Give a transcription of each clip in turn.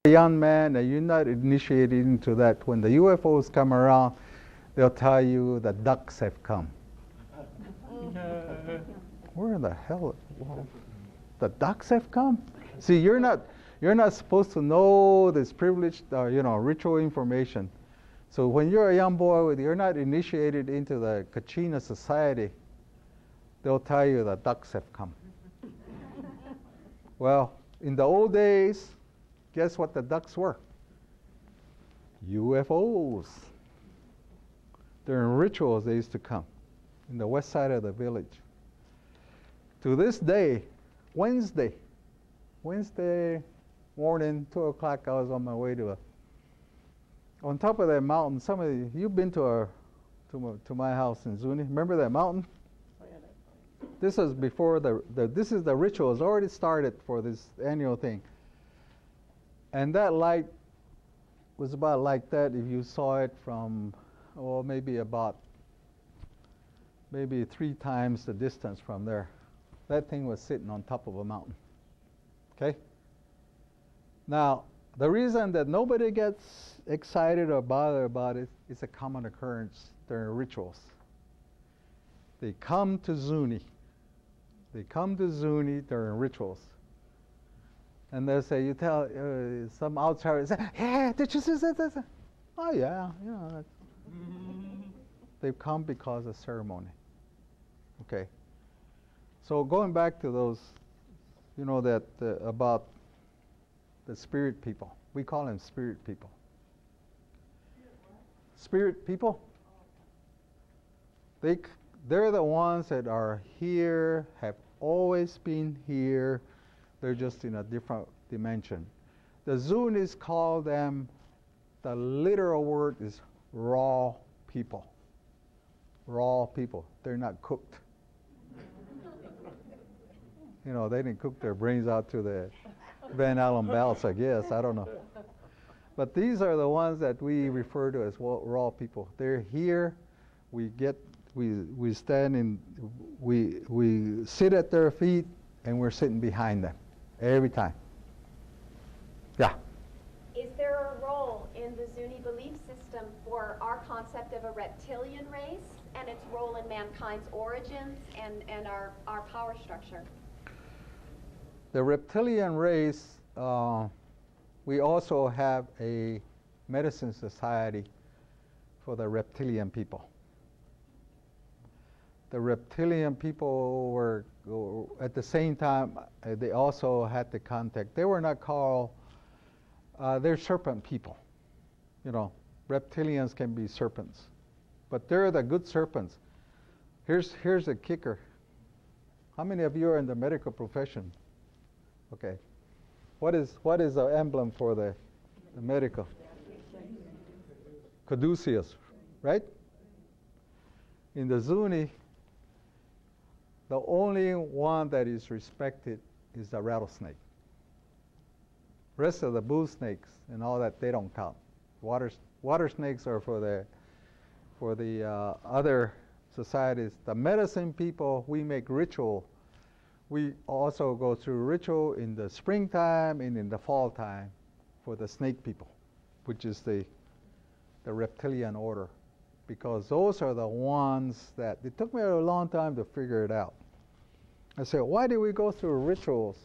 a young man and you're not initiated into that, when the UFOs come around, they'll tell you the ducks have come. Where the hell? Well, the ducks have come? See, you're not supposed to know this privileged, ritual information. So when you're a young boy, you're not initiated into the Kachina society, they'll tell you the ducks have come. Well, in the old days, guess what the ducks were? UFOs. During rituals, they used to come in the west side of the village. To this day, Wednesday morning, 2 o'clock, I was on my way on top of that mountain. Some of you've been to my house in Zuni. Remember that mountain? This is before this is the ritual. It's already started for this annual thing. And that light was about like that if you saw it from, maybe 3 times the distance from there. That thing was sitting on top of a mountain. Okay? Now, the reason that nobody gets excited or bothered about it is a common occurrence during rituals. They come to Zuni. They come to Zuni during rituals. And they'll say, you tell some outsider, say, yeah, did you see this? Oh, yeah. They've come because of ceremony. Okay. So going back to those, about the spirit people. We call them spirit people. Spirit people? They're the ones that are here, have always been here. They're just in a different dimension. The Zunis call them, the literal word is raw people. Raw people. They're not cooked. They didn't cook their brains out to the Van Allen belts, I guess. I don't know. But these are the ones that we refer to as raw people. They're here. We stand in, we sit at their feet, and we're sitting behind them every time. Yeah. Is there a role in the Zuni belief system for our concept of a reptilian race and its role in mankind's origins and our power structure? The reptilian race, we also have a medicine society for the reptilian people. The reptilian people were, at the same time, they also had the contact. They were not called, they're serpent people. Reptilians can be serpents. But they're the good serpents. Here's a kicker. How many of you are in the medical profession? Okay. What is the emblem for the medical? Caduceus, right? In the Zuni, the only one that is respected is the rattlesnake. Rest of the bull snakes and all that, they don't count. Water snakes are for the other societies. The medicine people, we make ritual. We also go through ritual in the springtime and in the fall time for the snake people, which is the reptilian order, because those are the ones that, it took me a long time to figure it out. I said, why do we go through rituals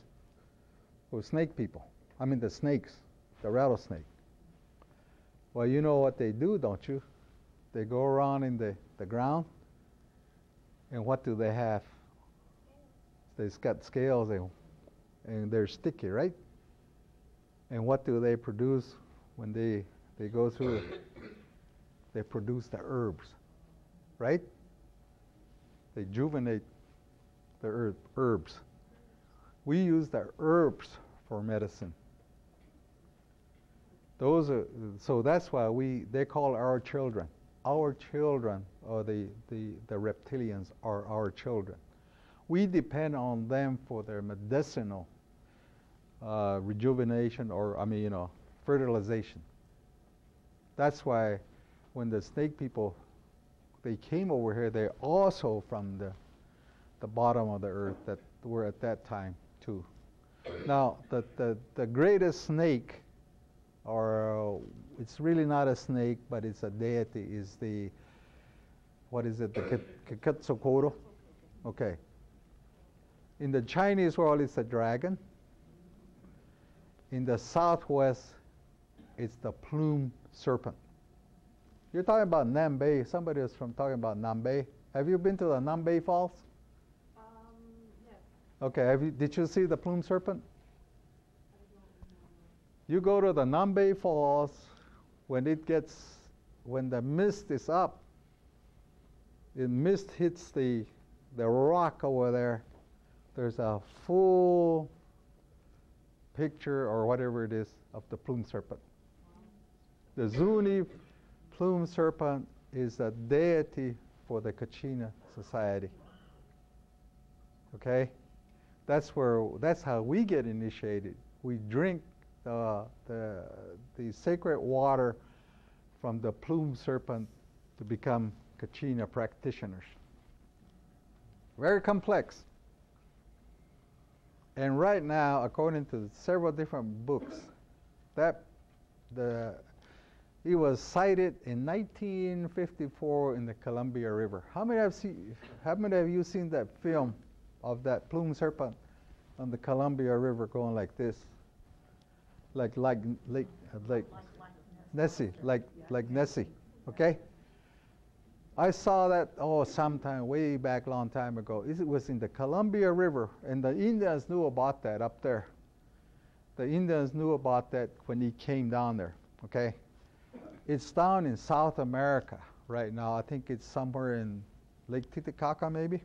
for snake people? I mean the snakes, the rattlesnake. Well, you know what they do, don't you? They go around in the ground, and what do they have? They've got scales and they're sticky, right? And what do they produce when they go through it? They produce the herbs, right? They juvenate the herbs. We use the herbs for medicine. So that's why they call our children. Our children, or the reptilians, are our children. We depend on them for their medicinal rejuvenation, or fertilization. That's why when the snake people, they came over here, they're also from the bottom of the earth that were at that time too. Now, the greatest snake or it's really not a snake, but it's a deity, is the, what is it, the Quetzalcoatl? Okay. In the Chinese world, it's a dragon. In the Southwest, it's the Plume Serpent. You're talking about Nambe. Somebody was talking about Nambe. Have you been to the Nambe Falls? Yes. Okay. Did you see the Plume Serpent? You go to the Nambe Falls when the mist is up. The mist hits the rock over there. There's a full picture or whatever it is of the Plume Serpent. The Zuni Plume Serpent is a deity for the Kachina society. Okay? That's how we get initiated. We drink the sacred water from the Plume Serpent to become Kachina practitioners. Very complex. And right now, according to several different books, it was sighted in 1954 in the Columbia River. How many of you seen that film of that Plume Serpent on the Columbia River going like this? Like Nessie, like Nessie, okay? I saw that, sometime way back, long time ago. It was in the Columbia River, and the Indians knew about that up there. The Indians knew about that when he came down there, okay? It's down in South America right now. I think it's somewhere in Lake Titicaca, maybe.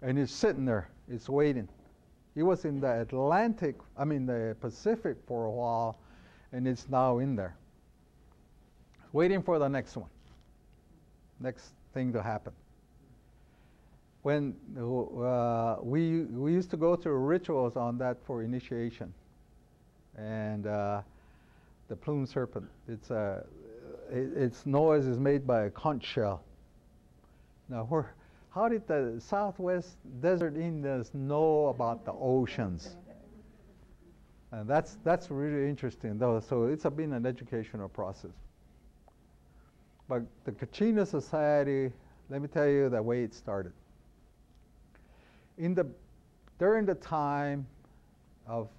And it's sitting there. It's waiting. It was in the Pacific for a while, and it's now in there. Waiting for the next one. Next thing to happen. When we used to go through rituals on that for initiation, and the Plume Serpent, its noise is made by a conch shell. Now, how did the Southwest Desert Indians know about the oceans? And that's really interesting, though. So it's been an educational process. But the Kachina society, let me tell you the way it started. During the time of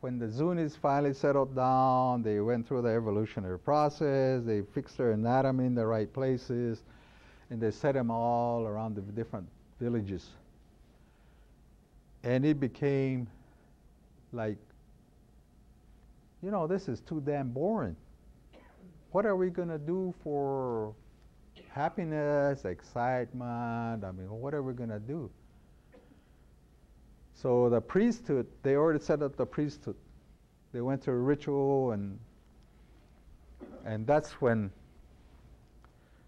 when the Zunis finally settled down, they went through the evolutionary process, they fixed their anatomy in the right places, and they set them all around the different villages. And it became like, this is too damn boring. What are we going to do for happiness, excitement? What are we going to do? So the priesthood, they already set up the priesthood. They went through a ritual, and that's when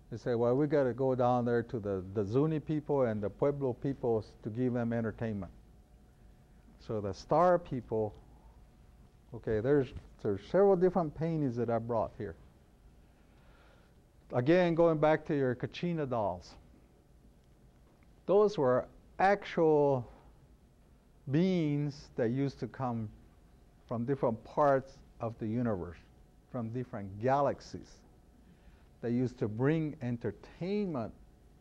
they say, well, we got to go down there to the Zuni people and the Pueblo peoples to give them entertainment. So the star people, okay, there's several different paintings that I brought here. Again, going back to your Kachina dolls. Those were actual beings that used to come from different parts of the universe, from different galaxies. They used to bring entertainment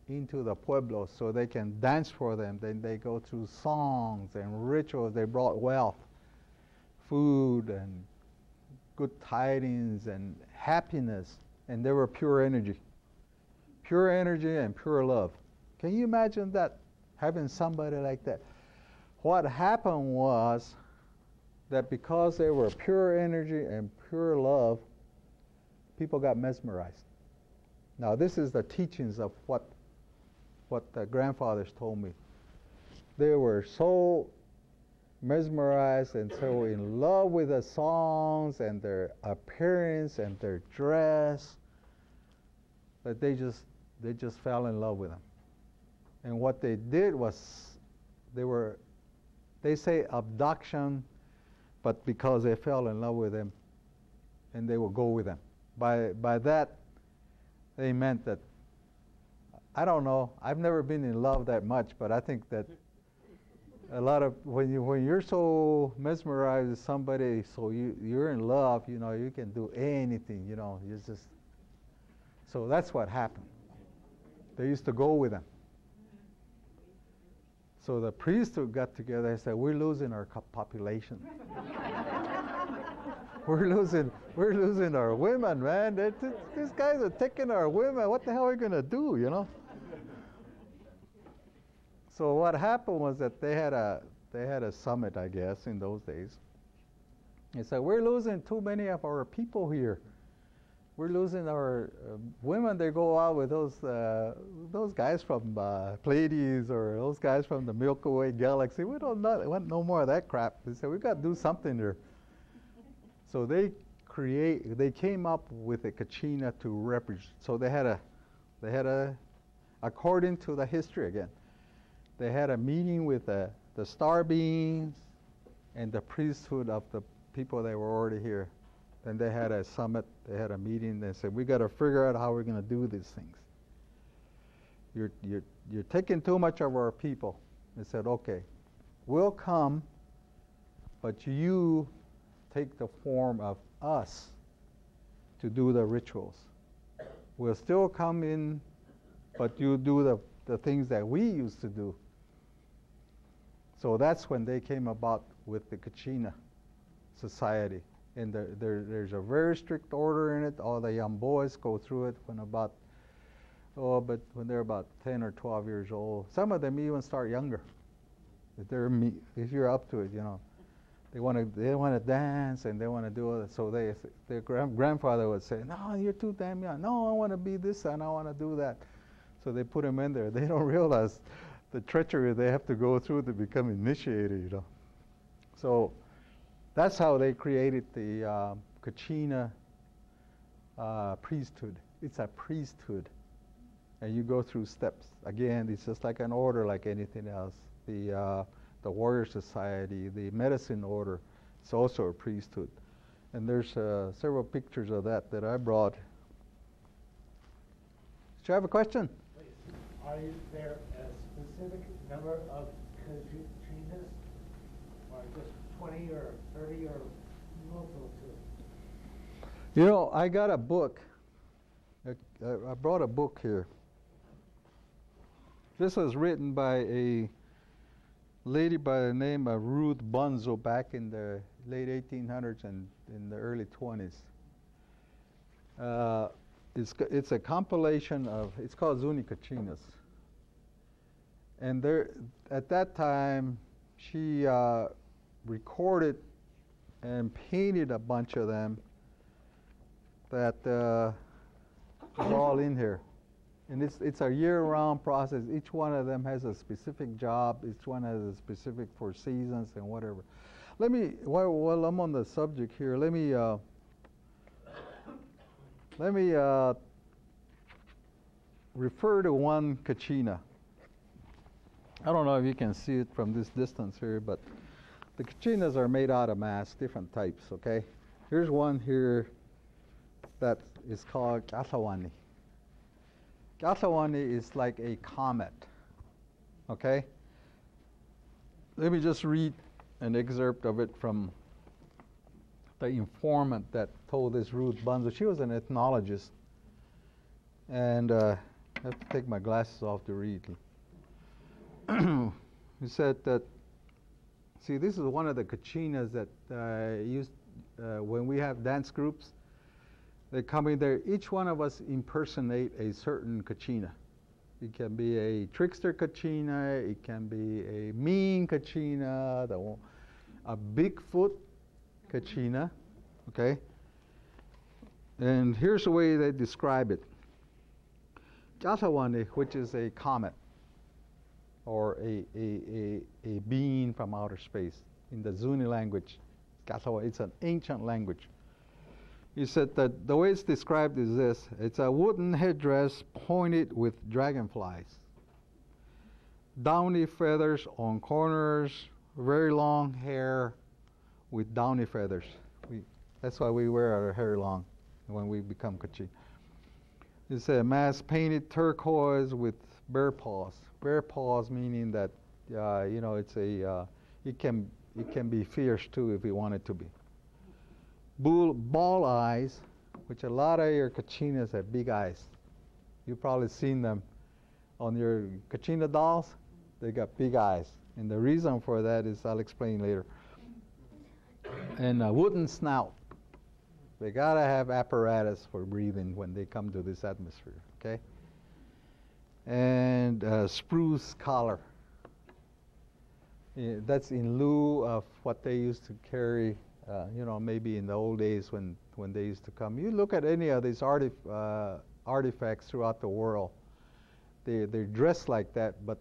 into the pueblos so they can dance for them. Then they go through songs and rituals. They brought wealth, food, and good tidings and happiness. And they were pure energy and pure love. Can you imagine that, having somebody like that? What happened was that because they were pure energy and pure love, people got mesmerized. Now, this is the teachings of what the grandfathers told me. They were so mesmerized and so in love with the songs and their appearance and their dress that they just fell in love with them. And what they did was they say abduction, but because they fell in love with them, and they would go with them. By that, they meant that, I don't know, I've never been in love that much, but I think that a lot of when you're so mesmerized with somebody, so you're in love, you can do anything, you just. So that's what happened. They used to go with them. So the priesthood got together and said, "We're losing our population. we're losing our women, man. These guys are taking our women. What the hell are we gonna do, So what happened was that they had a summit, I guess, in those days. They said, "We're losing too many of our people here. We're losing our women. They go out with those guys from Pleiades or those guys from the Milky Way galaxy. We want no more of that crap." They said, "We've got to do something here." So they came up with a Kachina to represent. So they had a, according to the history again, they had a meeting with the star beings and the priesthood of the people that were already here. Then they had a summit, they had a meeting, they said, "We got to figure out how we're going to do these things. You're taking too much of our people." They said, "Okay, we'll come, but you take the form of us to do the rituals. We'll still come in, but you do the things that we used to do." So that's when they came about with the Kachina society. And there's a very strict order in it. All the young boys go through it when they're about 10 or 12 years old. Some of them even start younger. If you're up to it, they want to dance and they want to do it. So their grandfather would say, "No, you're too damn young. No, I want to be this and I want to do that." So they put them in there. They don't realize the treachery they have to go through to become initiated. So that's how they created the Kachina priesthood. It's a priesthood, and you go through steps. Again, it's just like an order, like anything else. The warrior society, the medicine order, it's also a priesthood. And there's several pictures of that I brought. Do you have a question? Please. Are there a specific number of Kachinas, or just 20 or 30 or multiple? I got a book. I brought a book here. This was written by a lady by the name of Ruth Bunzo back in the late 1800s and in the early 20s. It's a compilation of, it's called Zuni Kachinas. And at that time, she recorded and painted a bunch of them that are all in here. And it's a year-round process. Each one of them has a specific job. Each one has a specific for seasons and whatever. Let me, while I'm on the subject here, let me refer to one Kachina. I don't know if you can see it from this distance here, but the Kachinas are made out of mass, different types, okay? Here's one here that is called Gathawani. Gathawani is like a comet, okay? Let me just read an excerpt of it from the informant that told this Ruth Bunzo. She was an ethnologist, and I have to take my glasses off to read. He said that, see, this is one of the Kachinas that used when we have dance groups. They come in there. Each one of us impersonate a certain Kachina. It can be a trickster Kachina. It can be a mean Kachina. A Bigfoot Kachina. Okay. And here's the way they describe it. Gathawani, which is a comet or a being from outer space. In the Zuni language, Gathawani, it's an ancient language. He said that the way it's described is this. It's a wooden headdress pointed with dragonflies. Downy feathers on corners, very long hair with downy feathers. That's why we wear our hair long when we become Kachin. It's a mask painted turquoise with bear paws. Bear paws meaning that it's it can be fierce too if you want it to be. Ball eyes, which a lot of your Kachinas have big eyes. You've probably seen them on your Kachina dolls. They got big eyes, and the reason for that is I'll explain later. And a wooden snout. They gotta have apparatus for breathing when they come to this atmosphere. Okay. And spruce collar. That's in lieu of what they used to carry, maybe in the old days when they used to come. You look at any of these artifacts throughout the world, they're dressed like that, but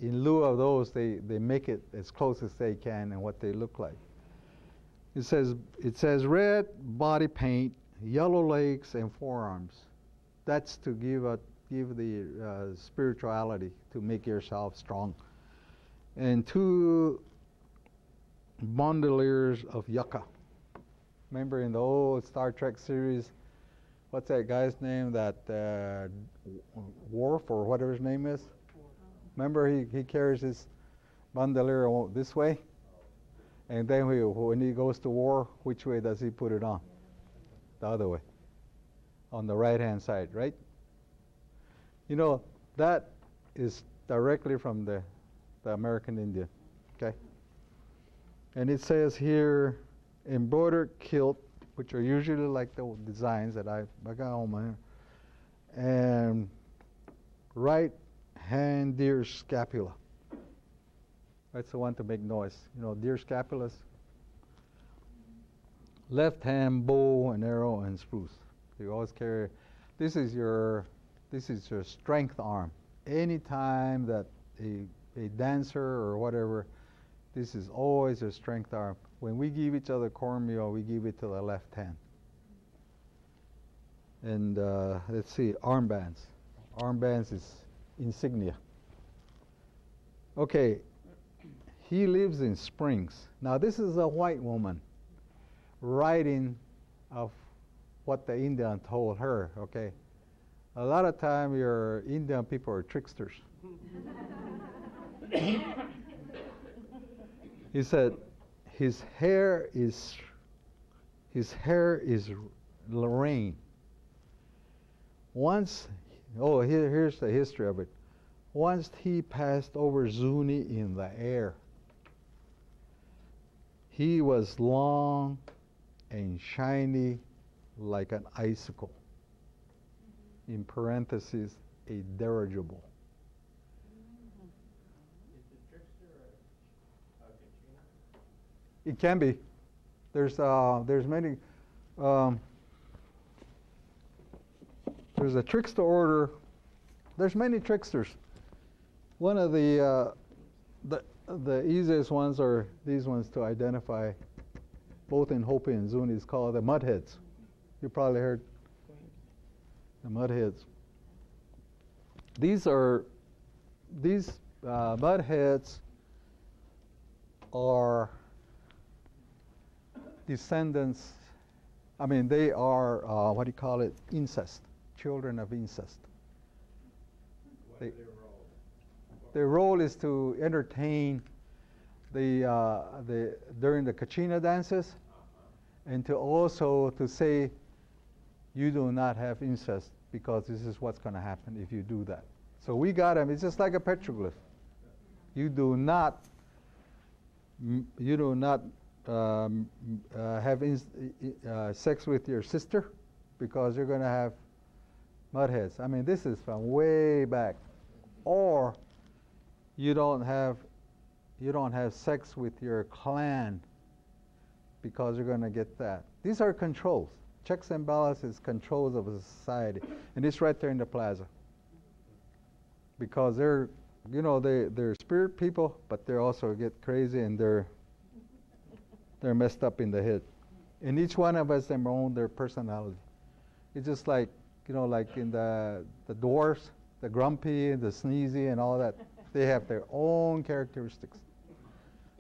in lieu of those, they make it as close as they can and what they look like. It says red body paint, yellow legs and forearms. That's to give the spirituality, to make yourself strong. And 2 bandoliers of yucca. Remember in the old Star Trek series, what's that guy's name? That Worf or whatever his name is. Remember he carries his bandolier this way, and then when he goes to war, which way does he put it on? The other way, on the right-hand side, right? That is directly from the American Indian, okay? And it says here, embroidered kilt, which are usually like the designs that I got on my hair, and right hand deer scapula. That's the one to make noise. Deer scapulas. Left hand bow and arrow and spruce. You always carry. This is your strength arm. Anytime that a dancer or whatever, this is always a strength arm. When we give each other cornmeal, we give it to the left hand. And let's see, armbands. Armbands is insignia. Okay, he lives in Springs. Now this is a white woman writing of what the Indian told her, okay? A lot of time your Indian people are tricksters. He said his hair is rain. Once, here's the history of it. Once he passed over Zuni in the air. He was long and shiny like an icicle. In parentheses, a dirigible. Is the trickster a Kachina? It can be. There's many. There's a trickster order. There's many tricksters. One of the easiest ones are these ones to identify, both in Hopi and Zuni, is called the mudheads. You probably heard the mudheads. These mudheads are descendants. I mean, they are incest, children of incest. What is their role? Their role is to entertain during the Kachina dances, and to also to say, you do not have incest because this is what's going to happen if you do that. So we got them. It's just like a petroglyph. You do not have sex with your sister because you're going to have mudheads. I mean, this is from way back. Or you don't have sex with your clan because you're going to get that. These are controls. Checks and balances, controls of a society, and it's right there in the plaza. Because they're spirit people, but they also get crazy and they're messed up in the head. And each one of us own their personality. It's just like like in the dwarfs, the grumpy, the sneezy, and all that. They have their own characteristics.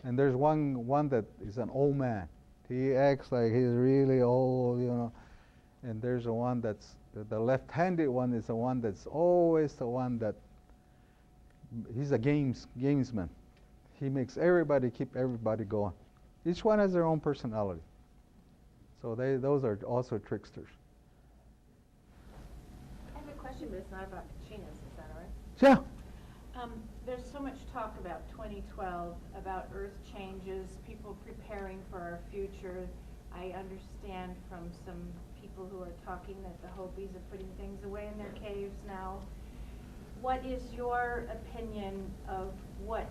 And there's one that is an old man. He acts like he's really old, And there's the one that's the left-handed one is the one that's always the one that he's a gamesman. He makes everybody keep everybody going. Each one has their own personality. So those are also tricksters. I have a question, but it's not about Kachinas, is that all right? Yeah. There's so much talk about 2012, about earth changes, people preparing for our future. I understand from some people who are talking that the Hopis are putting things away in their caves now. What is your opinion of what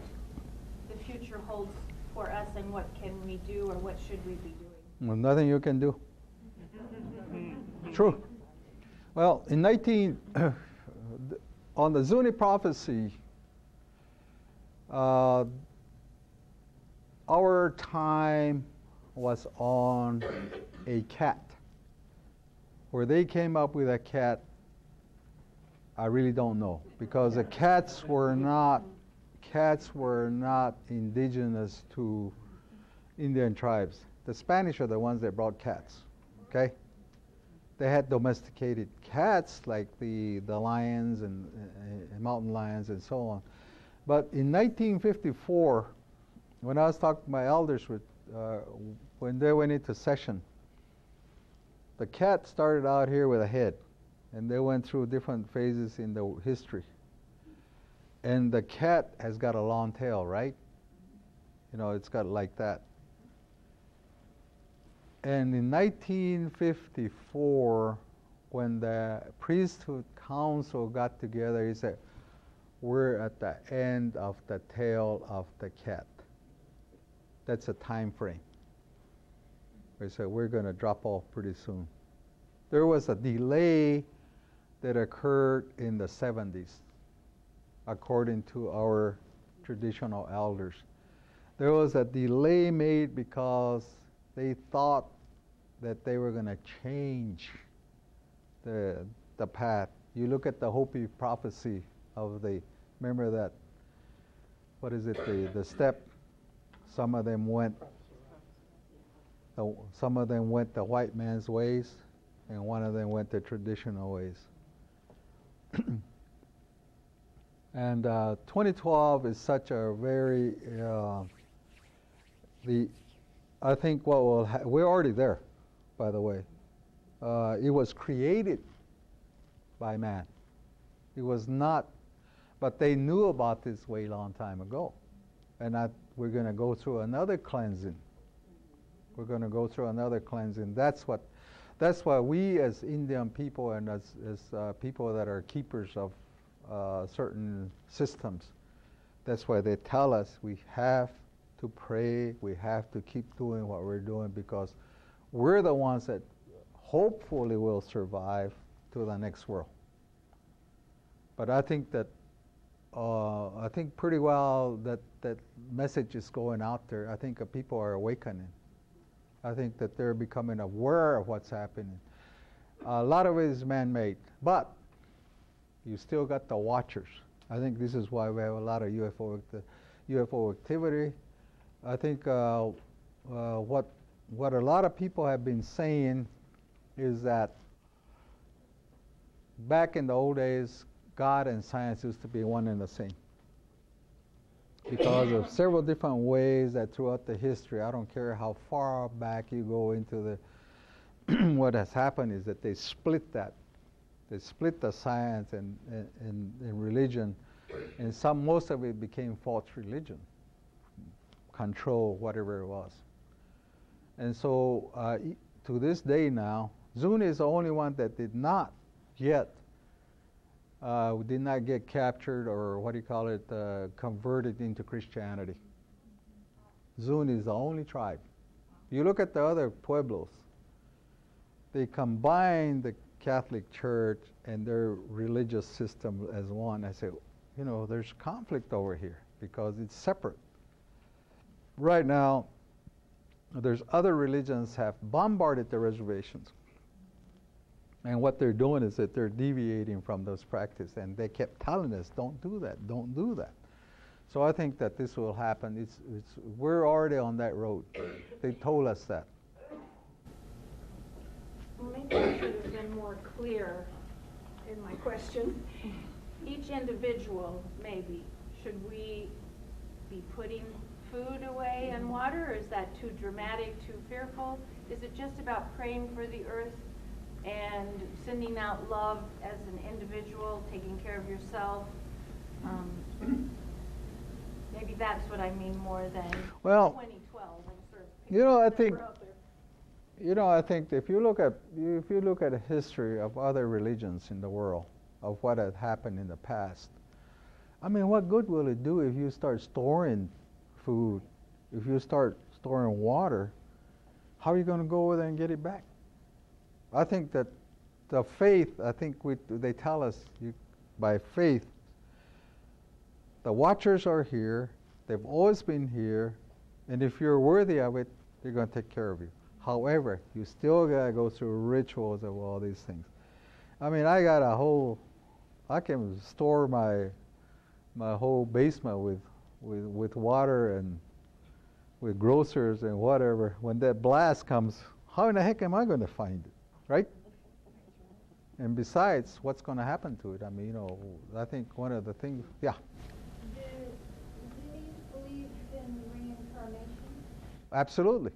the future holds for us, and what can we do, or what should we be doing? Well, nothing you can do. True. Well, in on the Zuni prophecy, our time was on a cat. Where they came up with a cat, I really don't know, because the cats were not indigenous to Indian tribes. The Spanish are the ones that brought cats. Okay. They had domesticated cats like the lions and mountain lions and so on. But in 1954, when I was talking to my elders when they went into session, the cat started out here with a head, and they went through different phases in the history. And the cat has got a long tail, right? You know, it's got like that. And in 1954, when the priesthood council got together, he said, we're at the end of the tail of the cat. That's a time frame. They said, we're going to drop off pretty soon. There was a delay that occurred in the 70s, according to our traditional elders. There was a delay made because they thought that they were going to change the path. You look at the Hopi prophecy of remember that, what is it, the step? Some of them went the white man's ways, and one of them went the traditional ways. And 2012 is such a very, I think what will we're already there, by the way. It was created by man. It was not, but they knew about this way long time ago. And we're going to go through another cleansing. We're going to go through another cleansing. That's why we as Indian people and as people that are keepers of certain systems, that's why they tell us we have to pray, we have to keep doing what we're doing, because we're the ones that hopefully will survive to the next world. But I think that pretty well that message is going out there. I think people are awakening. I think that they're becoming aware of what's happening. A lot of it is man-made, but you still got the watchers. I think this is why we have a lot of UFO activity. I think what a lot of people have been saying is that back in the old days, God and science used to be one and the same. Because of several different ways that throughout the history, I don't care how far back you go into the, what has happened is that they split that. They split the science and religion, and most of it became false religion, control, whatever it was. And so to this day now, Zuni is the only one that did not get captured, or what do you call it, converted into Christianity. Zuni is the only tribe. You look at the other pueblos, they combine the Catholic Church and their religious system as one. I say, there's conflict over here because it's separate. Right now, there's other religions have bombarded the reservations. And what they're doing is that they're deviating from those practices, and they kept telling us, don't do that, don't do that. So I think that this will happen. We're already on that road. They told us that. Well, maybe I should have been more clear in my question. Each individual, maybe, should we be putting food away and water, or is that too dramatic, too fearful? Is it just about praying for the earth and sending out love as an individual, taking care of yourself? Maybe that's what I mean more than 2012. I think if you look at a history of other religions in the world, of what had happened in the past, I mean, what good will it do if you start storing food, if you start storing water? How are you going to go over there and get it back? I think that the faith, they tell us by faith, the watchers are here, they've always been here, and if you're worthy of it, they're going to take care of you. However, you still got to go through rituals of all these things. I mean, I can store my whole basement with water and with grocers and whatever. When that blast comes, how in the heck am I going to find it, right? And besides, what's going to happen to it? I mean, I think one of the things, yeah. Do Zunis believe in reincarnation? Absolutely.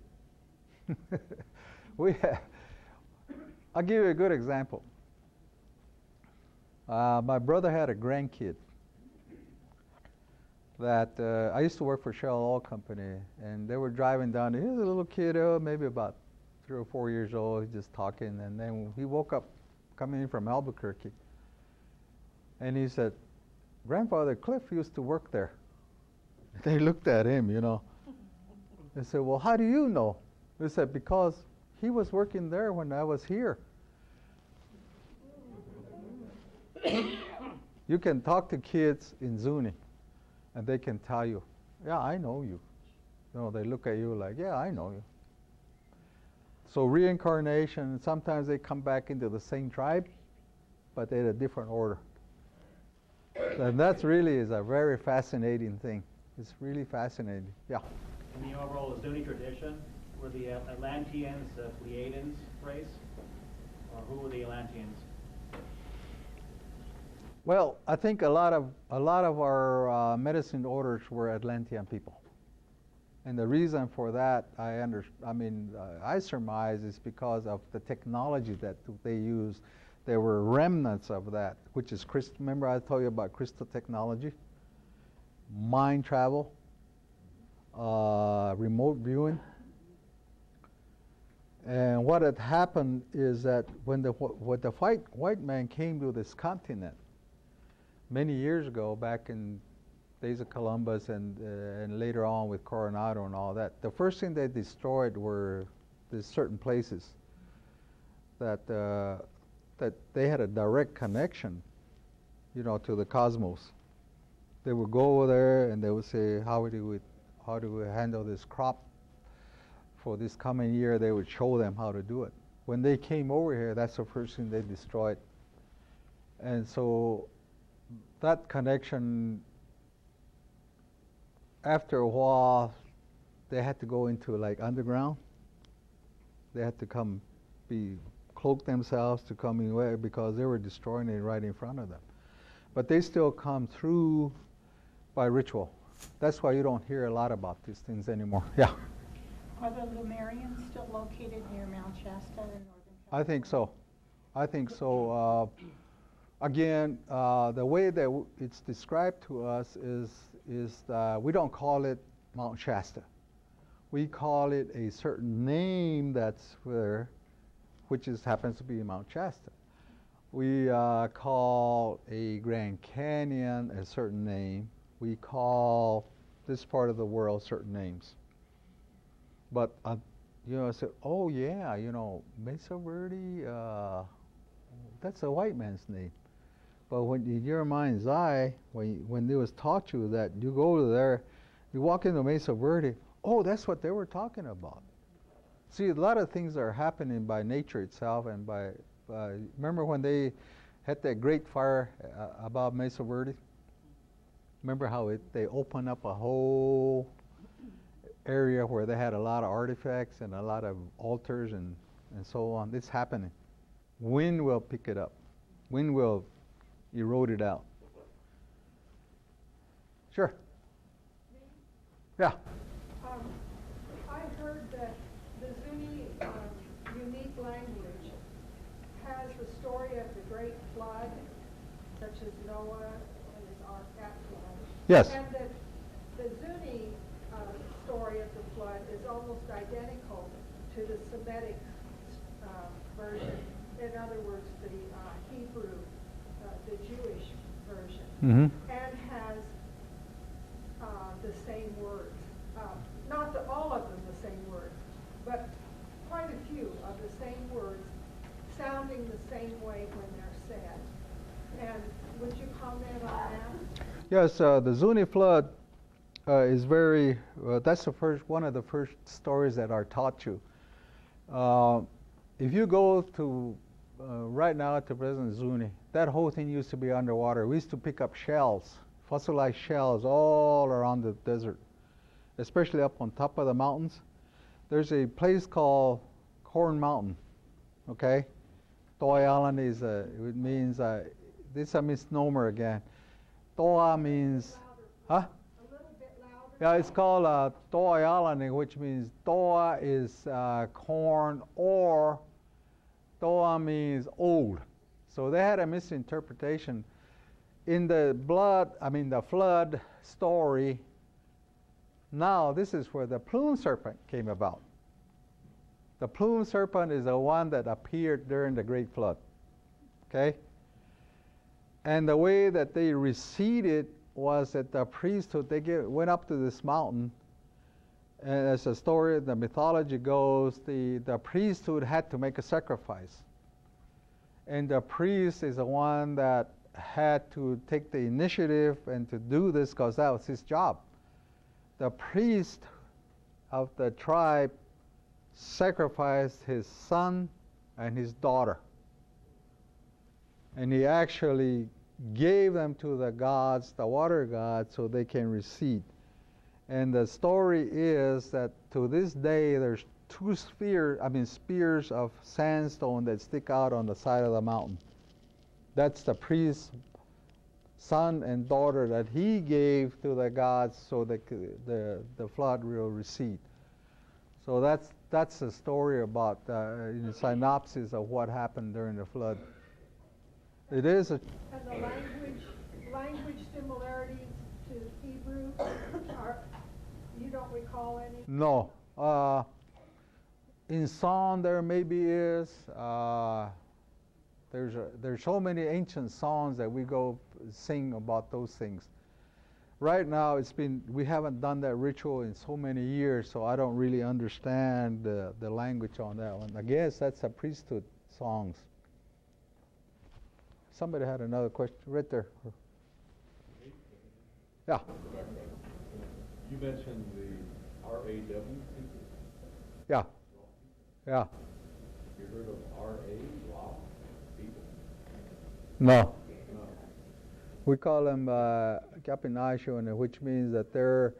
I'll give you a good example. My brother had a grandkid that I used to work for Shell Oil Company, and they were driving down. He was a little kid, maybe about 3 or 4 years old, just talking, and then he woke up coming in from Albuquerque, and he said, "Grandfather, Cliff used to work there." They looked at him, They said, "Well, how do you know?" They said, "Because he was working there when I was here." You can talk to kids in Zuni, and they can tell you, "Yeah, I know you." They look at you like, "Yeah, I know you." So reincarnation, sometimes they come back into the same tribe, but they're a different order. And that really is a very fascinating thing. It's really fascinating. Yeah. In the overall Zuni tradition, were the Atlanteans the Pleiadians race? Or who were the Atlanteans? Well, I think a lot of our medicine orders were Atlantean people. And the reason for that, I surmise, is because of the technology that they use. There were remnants of that, which is remember I told you about crystal technology, mind travel, remote viewing. And what had happened is that when the white man came to this continent many years ago, back in days of Columbus and later on with Coronado and all that, the first thing they destroyed were these certain places that they had a direct connection, to the cosmos. They would go over there and they would say, how do we handle this crop for this coming year? They would show them how to do it. When they came over here, that's the first thing they destroyed. And so that connection, after a while, they had to go into like underground. They had to cloak themselves to come in because they were destroying it right in front of them. But they still come through by ritual. That's why you don't hear a lot about these things anymore. Yeah. Are the Lemurians still located near Mount Shasta in northern California? I think so. Again, the way that it's described to us is we don't call it Mount Shasta. We call it a certain name that's there, which happens to be Mount Shasta. We call a Grand Canyon a certain name. We call this part of the world certain names. But I said, oh yeah, Mesa Verde, that's a white man's name. But when in your mind's eye, when it was taught to you that you go there, you walk into Mesa Verde, oh, that's what they were talking about. See, a lot of things are happening by nature itself, and by remember when they had that great fire above Mesa Verde? Remember how they opened up a whole area where they had a lot of artifacts and a lot of altars and so on. It's happening. Wind will pick it up. Wind will erode it out. Sure. Yeah. I heard that the Zuni unique language has the story of the Great Flood, such as Noah and his ark at flood. Yes. And that the Zuni story of the flood is almost identical to the Semitic version. In other words, the Hebrew, the Jewish version, and has the same words. Not all of them the same words, but quite a few of the same words sounding the same way when they're said. And would you comment on that? Yes, the Zuni Flood is very, that's one of the first stories that are taught you. If you go to, right now to President Zuni, that whole thing used to be underwater. We used to pick up shells, fossilized shells all around the desert, especially up on top of the mountains. There's a place called Corn Mountain, okay? Toa Island is, it means, this is a misnomer again. Toa means, huh? A little bit louder. Yeah, it's called Toa Island, which means Toa is corn, or Toa means old. So they had a misinterpretation. In the flood story, now this is where the Plume Serpent came about. The Plume Serpent is the one that appeared during the Great Flood, okay? And the way that they receded was that the priesthood, went up to this mountain, and as the story, the mythology goes, the priesthood had to make a sacrifice. And the priest is the one that had to take the initiative and to do this because that was his job. The priest of the tribe sacrificed his son and his daughter. And he actually gave them to the gods, the water gods, so they can recede. And the story is that to this day there's two spears of sandstone that stick out on the side of the mountain. That's the priest's son and daughter that he gave to the gods so that the flood will recede. So that's the story about in the synopsis of what happened during the flood. It is And the language similarities to Hebrew, you don't recall any? No. In song there maybe is. There's so many ancient songs that we go sing about those things. Right now we haven't done that ritual in so many years, so I don't really understand the language on that one. I guess that's a priesthood songs. Somebody had another question right there. Yeah. You mentioned the RAW people. Yeah. Yeah. Have you heard of RA people? No. No. We call them Kapinasho, which means that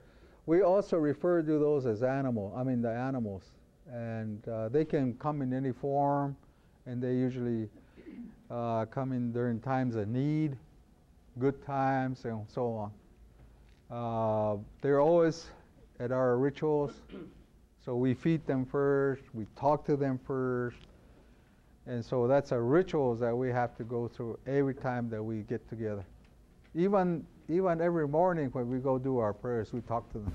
we also refer to those as the animals. And they can come in any form, and they usually come in during times of need, good times, and so on. They're always at our rituals, so we feed them first, we talk to them first, and so that's a ritual that we have to go through every time that we get together. Even every morning when we go do our prayers, we talk to them.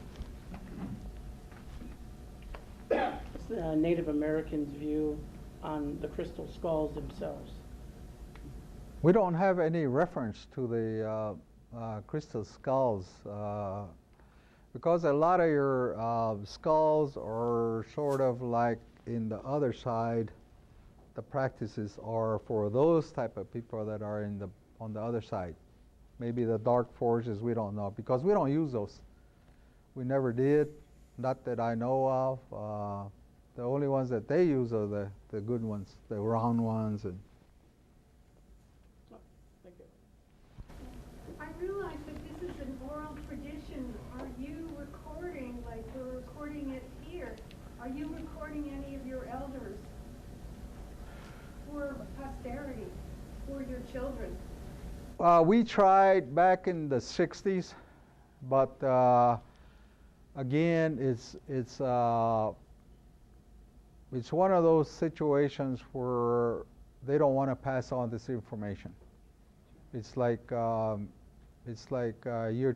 What's the Native Americans' view on the crystal skulls themselves? We don't have any reference to the crystal skulls because a lot of your skulls are sort of like in the other side. The practices are for those type of people that are on the other side. Maybe the dark forces, we don't know, because we don't use those. We never did, not that I know of. The only ones that they use are the good ones, the round ones. And Thank you. I realize that this is an oral tradition. Are you recording, like we're recording it here? Are you recording any of your elders for posterity, for your children? we tried back in the 60s, But again, it's one of those situations where they don't want to pass on this information. It's like you're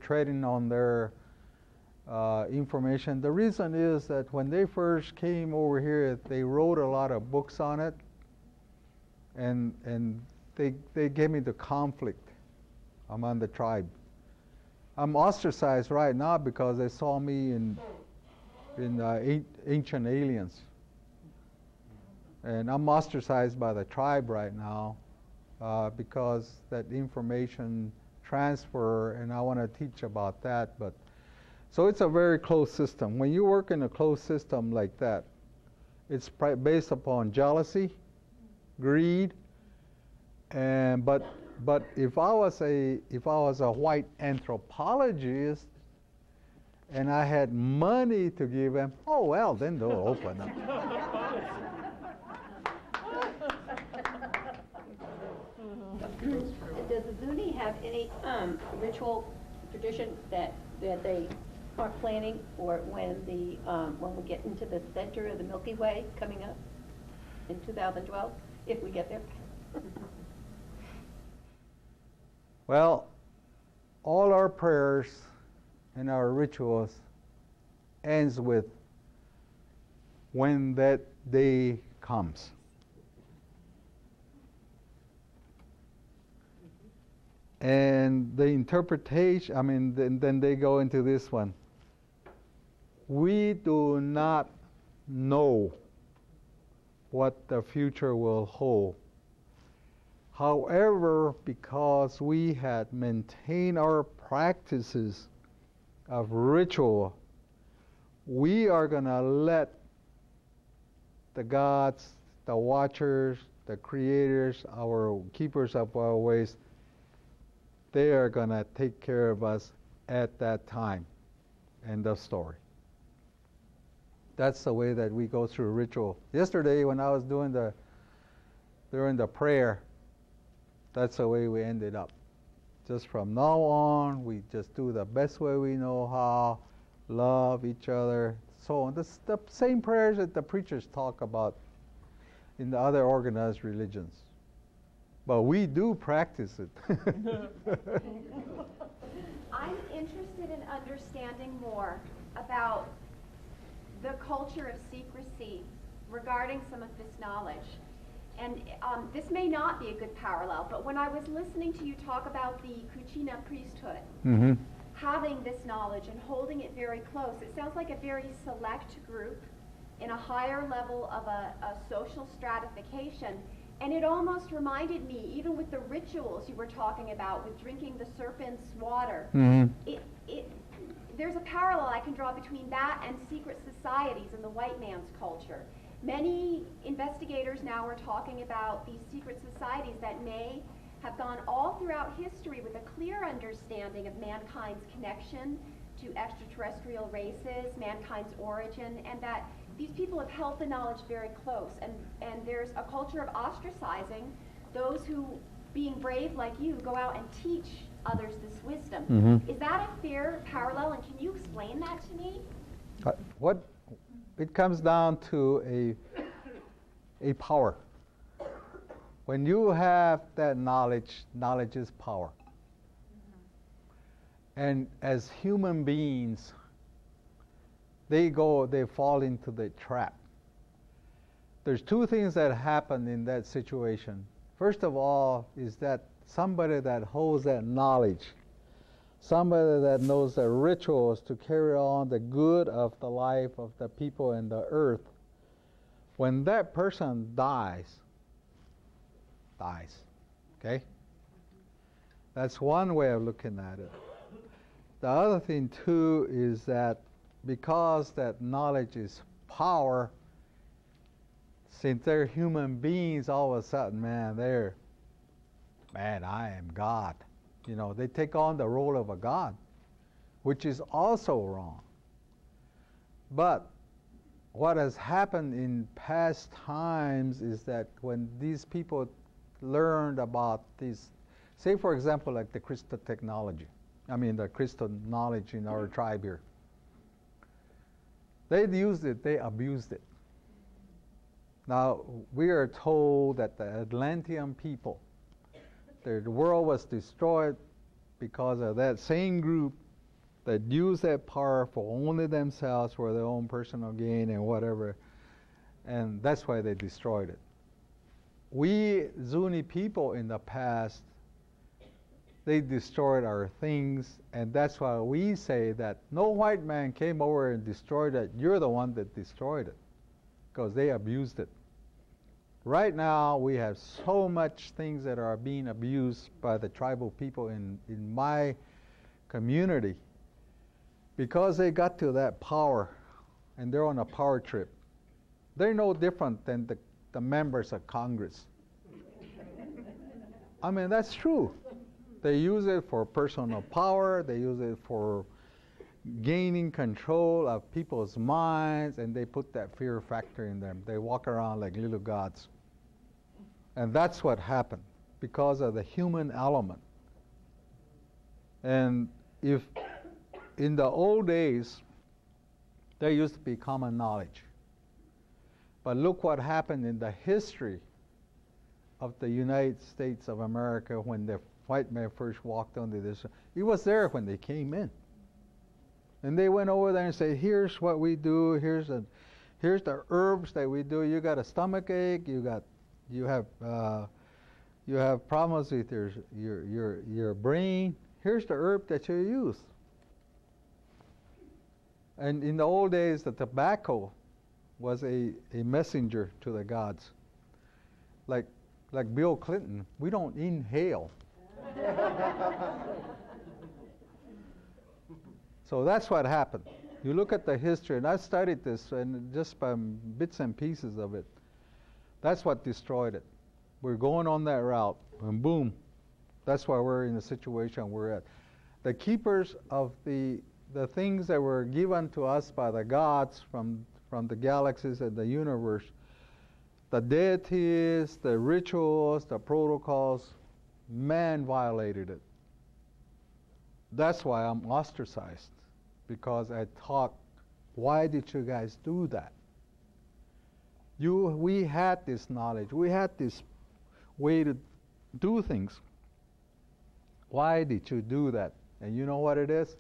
trading on their information. The reason is that when they first came over here, they wrote a lot of books on it, and they gave me the conflict among the tribe. I'm ostracized right now because they saw me in Ancient Aliens. And I'm ostracized by the tribe right now because that information transfer, and I want to teach about that. But so it's a very closed system. When you work in a closed system like that, it's based upon jealousy, greed, and but if I was a white anthropologist and I had money to give them, oh well, then they'll open up. Does the Zuni have any ritual tradition that they are planning for when we get into the center of the Milky Way coming up in 2012, if we get there? Well, all our prayers and our rituals ends with when that day comes. And the interpretation, then they go into this one. We do not know what the future will hold. However, because we had maintained our practices of ritual, we are going to let the gods, the watchers, the creators, our keepers of our ways, they are going to take care of us at that time. End of story. That's the way that we go through ritual. Yesterday when I was during the prayer, that's the way we ended up. Just from now on, we just do the best way we know how, love each other, so on. This, the same prayers that the preachers talk about in the other organized religions. But we do practice it. I'm interested in understanding more about the culture of secrecy regarding some of this knowledge. And this may not be a good parallel, but when I was listening to you talk about the Kachina priesthood, having this knowledge and holding it very close, it sounds like a very select group in a higher level of a social stratification. And it almost reminded me, even with the rituals you were talking about, with drinking the serpent's water, there's a parallel I can draw between that and secret societies in the white man's culture. Many investigators now are talking about these secret societies that may have gone all throughout history with a clear understanding of mankind's connection to extraterrestrial races, mankind's origin, and that these people have held the knowledge very close. And there's a culture of ostracizing those who, being brave like you, go out and teach others this wisdom. Is that a fair parallel, and can you explain that to me? It comes down to a power. When you have that knowledge, knowledge is power. And as human beings, they fall into the trap. There's two things that happen in that situation. First of all is that somebody that holds that knowledge, somebody that knows the rituals to carry on the good of the life of the people and the earth, when that person dies, okay? That's one way of looking at it. The other thing too is that because that knowledge is power, since they're human beings, all of a sudden, man, I am God. You know, they take on the role of a God, which is also wrong. But what has happened in past times is that when these people learned about these, say for example, like the crystal technology, I mean, the crystal knowledge in our tribe here. They used it, they abused it. Now, we are told that the Atlantean people, the world was destroyed because of that same group that used that power for only themselves, for their own personal gain and whatever. And that's why they destroyed it. We Zuni people in the past, they destroyed our things, and that's why we say that no white man came over and destroyed it. You're the one that destroyed it, because they abused it. Right now, we have so much things that are being abused by the tribal people in my community, because they got to that power, and they're on a power trip. They're no different than the members of Congress. I mean, that's true. They use it for personal power, they use it for gaining control of people's minds, and they put that fear factor in them. They walk around like little gods. And that's what happened because of the human element. And if in the old days, there used to be common knowledge. But look what happened in the history of the United States of America when the white man first walked onto this. He was there when they came in. And they went over there and said, here's what we do, here's the herbs that we do. You got a stomach ache, you have problems with your brain. Here's the herb that you use. And in the old days, the tobacco was a messenger to the gods. Like Bill Clinton, we don't inhale. So that's what happened. You look at the history, and I studied this, and just by bits and pieces of it, that's what destroyed it. We're going on that route, and boom, that's why we're in the situation we're at. The keepers of the things that were given to us by the gods from the galaxies and the universe, the deities, the rituals, the protocols, man violated it. That's why I'm ostracized, because I thought, why did you guys do that? We had this knowledge, we had this way to do things. Why did you do that? And you know what it is?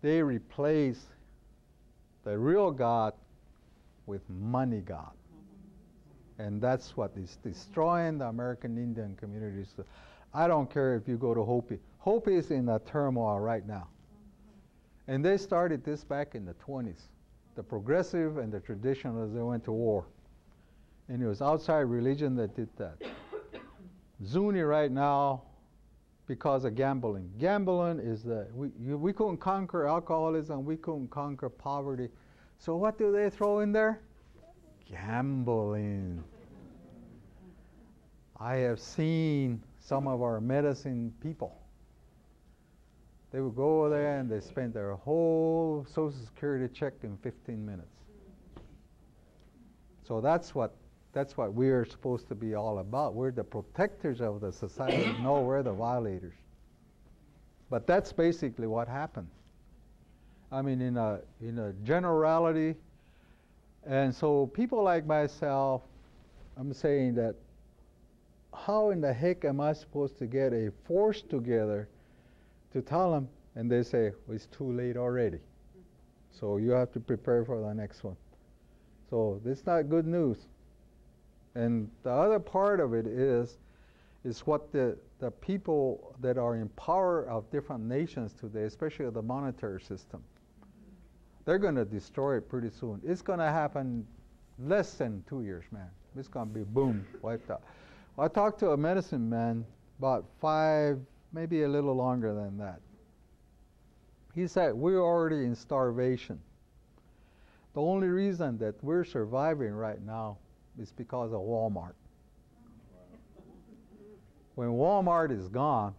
They replaced the real God with money God. And that's what is destroying the American Indian communities. I don't care if you go to Hopi. Hopi is in a turmoil right now. And they started this back in the 20s. The progressive and the traditionalists, they went to war. And it was outside religion that did that. Zuni right now, because of gambling. Gambling is we couldn't conquer alcoholism, we couldn't conquer poverty. So what do they throw in there? Gambling. I have seen some of our medicine people. They would go over there and they spend their whole Social Security check in 15 minutes. So that's what we're supposed to be all about. We're the protectors of the society. No, we're the violators. But that's basically what happened. I mean, in a generality. And so people like myself, I'm saying that, how in the heck am I supposed to get a force together to tell them? And they say, well, it's too late already. So you have to prepare for the next one. So this is not good news. And the other part of it is what the people that are in power of different nations today, especially the monetary system, they're going to destroy it pretty soon. It's going to happen less than 2 years, man. It's going to be boom, wiped out. I talked to a medicine man about 5, maybe a little longer than that. He said, we're already in starvation. The only reason that we're surviving right now is because of Walmart. When Walmart is gone,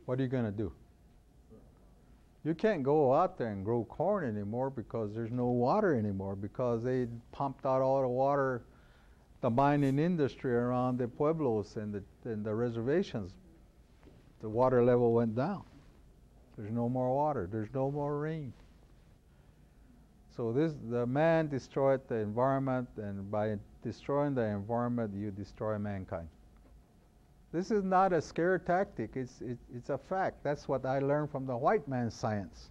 what are you going to do? You can't go out there and grow corn anymore because there's no water anymore, because they pumped out all the water, the mining industry around the pueblos and the reservations. the water level went down. There's no more water. There's no more rain. So the man destroyed the environment, and by destroying the environment, you destroy mankind. This is not a scare tactic. It's a fact. That's what I learned from the white man's science.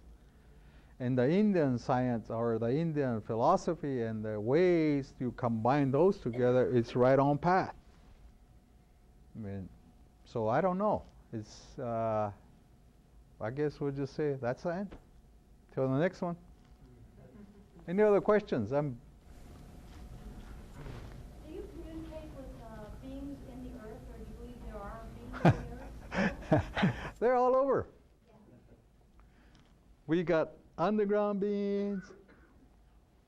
And the Indian science, or the Indian philosophy, and the ways you combine those together, it's right on path. I mean, so I don't know. It's, I guess we'll just say that's the end. Till the next one. Any other questions? Do you communicate with beings in the earth, or do you believe there are beings in the earth? They're all over. We got underground beings,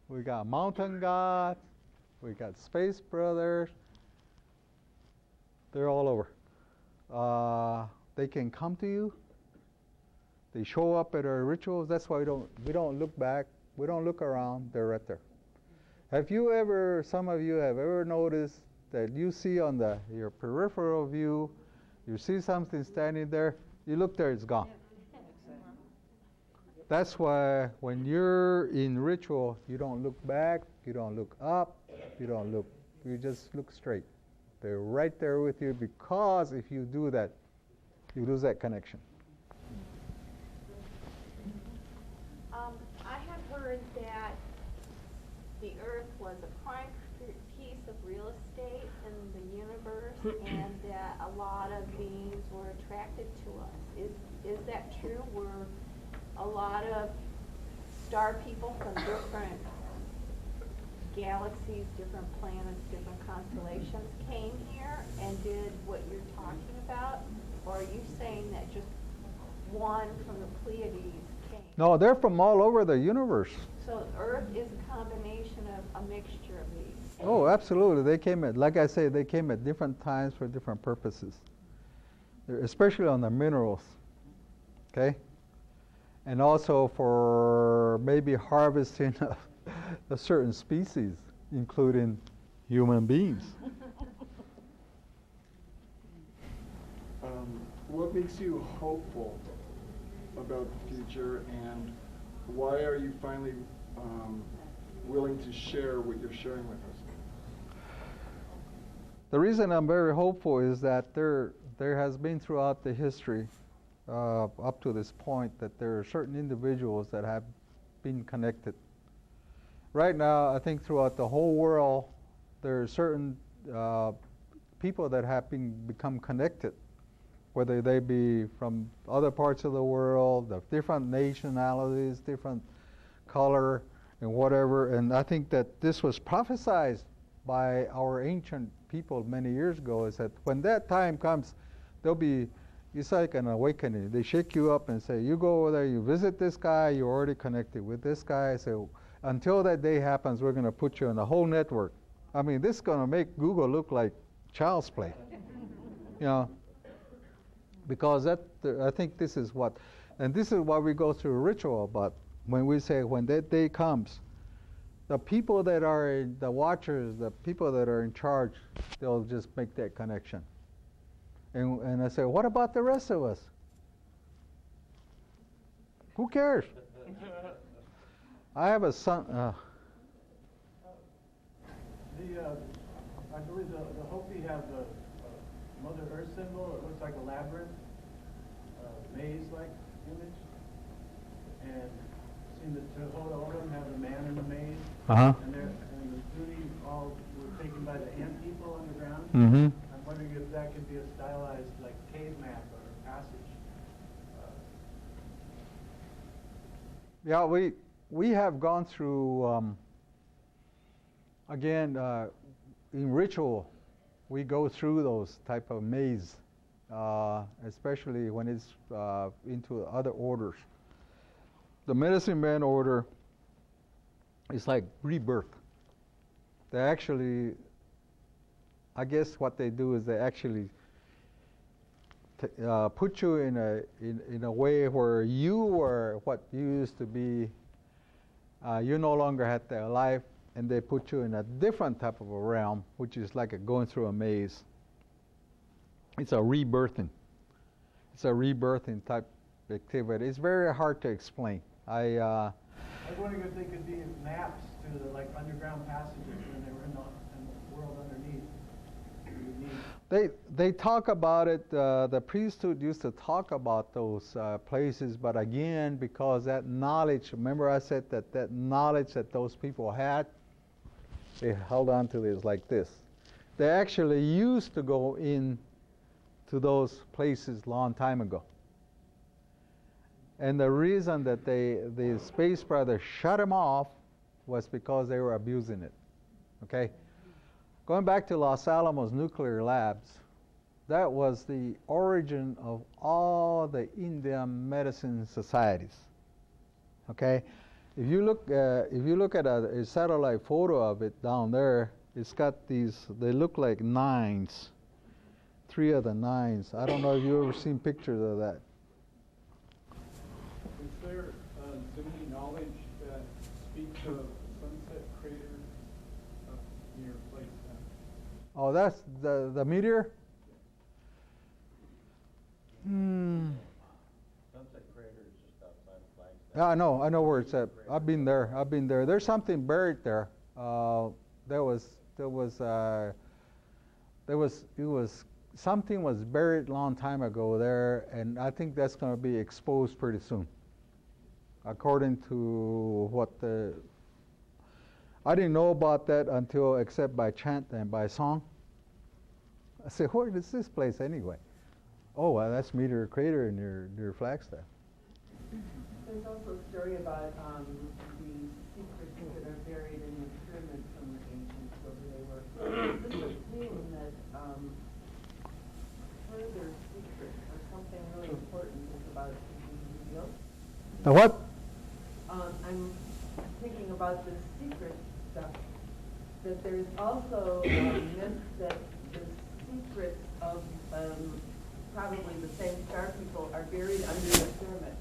we got mountain gods, we got space brothers. They're all over. They can come to you. They show up at our rituals. That's why we don't look back. We don't look around. They're right there. Have you ever, some of you have ever noticed that you see on your peripheral view, you see something standing there, you look there, it's gone. That's why when you're in ritual, you don't look back, you don't look up, you just look straight. They're right there with you, because if you do that, you lose that connection. I have heard that the Earth was a prime piece of real estate in the universe, and that a lot of beings were attracted to us. Is that true? Were a lot of star people from different galaxies, different planets, different constellations came here and did what you're talking about? Or are you saying that just one from the Pleiades came? No, they're from all over the universe. So Earth is a combination of a mixture of these. Oh, absolutely. They came at, like I say, they came at different times for different purposes, especially on the minerals, okay? And also for maybe harvesting a certain species, including human beings. What makes you hopeful about the future, and why are you finally willing to share what you're sharing with us? The reason I'm very hopeful is that there has been throughout the history up to this point that there are certain individuals that have been connected. Right now, I think throughout the whole world, there are certain people that have become connected, whether they be from other parts of the world, of different nationalities, different color, and whatever. And I think that this was prophesied by our ancient people many years ago, is that when that time comes, there'll be, it's like an awakening. They shake you up and say, you go over there, you visit this guy, you're already connected with this guy. So until that day happens, we're going to put you on the whole network. I mean, this is going to make Google look like child's play, you know, because I think this is what, and this is why we go through a ritual. But when we say when that day comes, the people that are the watchers, the people that are in charge, they'll just make that connection. And I say, what about the rest of us? Who cares? I have a son. I believe the Hopi have the Mother Earth symbol. It looks like a labyrinth, maze-like image. And seem that Tohono have the man in the maze. Uh-huh. And the Zuni all were taken by the ant people underground. Mm-hmm. I'm wondering if that could be a stylized, like, cave map or passage. Yeah, we have gone through, again, in ritual, we go through those type of maze, especially when it's into other orders. The medicine man order is like rebirth. They actually, I guess what they do is they actually put you in a way where you were what you used to be. You no longer had that life, and they put you in a different type of a realm, which is like going through a maze. It's a rebirthing. It's a rebirthing type activity. It's very hard to explain. I was wondering if they could be maps to the like underground passages when they were in the world underneath. They talk about it. The priesthood used to talk about those places, but again, because that knowledge. Remember, I said that knowledge that those people had, they held on to this like this. They actually used to go in to those places long time ago. And the reason that the Space Brothers shut them off was because they were abusing it. Okay? Going back to Los Alamos nuclear labs, that was the origin of all the Indian medicine societies. Okay? If you look at a satellite photo of it down there, it's got these, they look like nines. 3 of the nines. I don't know if you've ever seen pictures of that. Is there Zuni knowledge that speaks of sunset crater up near place? Oh, that's the meteor? Sunset crater is just outside of Flagstaff. Yeah, I know where it's at. I've been there. There's something buried there. Something was buried a long time ago there, and I think that's going to be exposed pretty soon. According to what I didn't know about that until except by chant and by song. I said, where is this place anyway? Oh, well, that's Meteor Crater near Flagstaff. There's also a story about the secrets that are buried in the pyramids from the ancients, whether they were. This would mean that further secrets or something really important is about to be revealed. The what? I'm thinking about the secret stuff. That there's also myth that the secrets of probably the same star people are buried under the pyramid